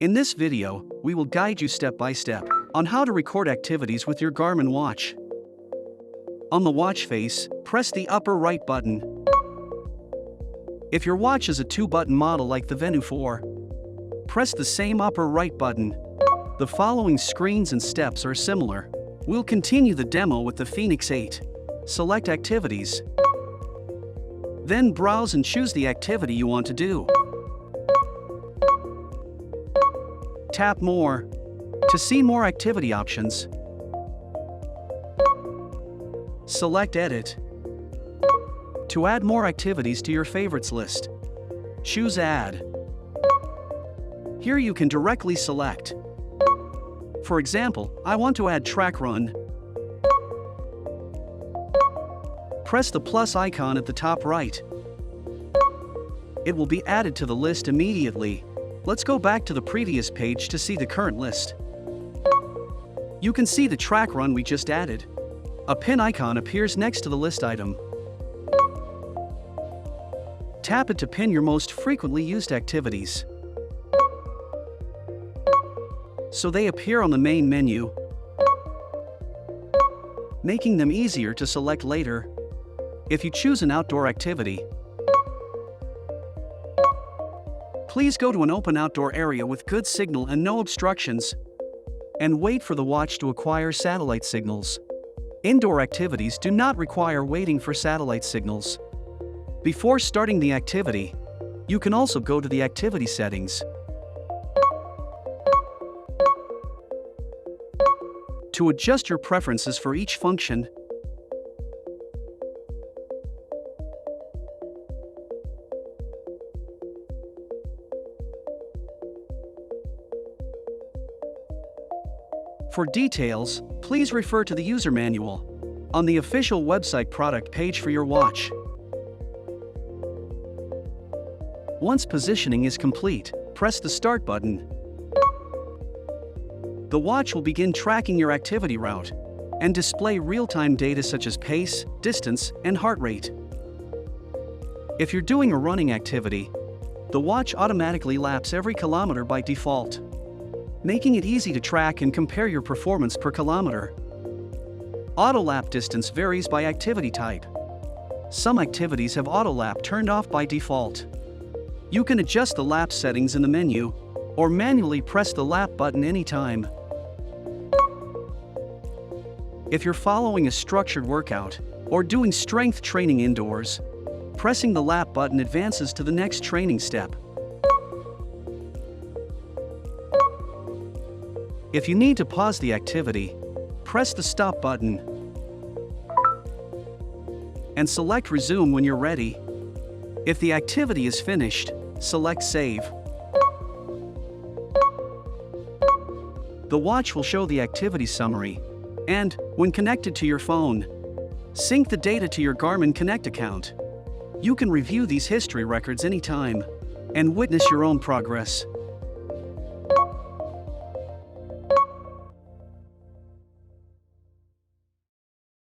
In this video, we will guide you step by step on how to record activities with your Garmin watch. On the watch face, press the upper right button. If your watch is a 2-button model like the Venu 4, press the same upper right button. The following screens and steps are similar. We'll continue the demo with the fēnix 8. Select Activities. Then browse and choose the activity you want to do. Tap More to see more activity options. Select Edit to add more activities to your favorites list. Choose Add. Here you can directly select. For example, I want to add track run. Press the plus icon at the top right. It will be added to the list immediately. Let's go back to the previous page to see the current list. You can see the track run we just added. A pin icon appears next to the list item. Tap it to pin your most frequently used activities, so they appear on the main menu, making them easier to select later. If you choose an outdoor activity, please go to an open outdoor area with good signal and no obstructions, and wait for the watch to acquire satellite signals. Indoor activities do not require waiting for satellite signals. Before starting the activity, you can also go to the activity settings to adjust your preferences for each function. For details, please refer to the user manual on the official website product page for your watch. Once positioning is complete, press the Start button. The watch will begin tracking your activity route and display real-time data such as pace, distance, and heart rate. If you're doing a running activity, the watch automatically laps every kilometer by default, making it easy to track and compare your performance per kilometer. Auto lap distance varies by activity type. Some activities have auto lap turned off by default. You can adjust the lap settings in the menu, or manually press the lap button anytime. If you're following a structured workout or doing strength training indoors, pressing the lap button advances to the next training step. If you need to pause the activity, press the Stop button and select Resume when you're ready. If the activity is finished, select Save. The watch will show the activity summary, and, when connected to your phone, sync the data to your Garmin Connect account. You can review these history records anytime and witness your own progress.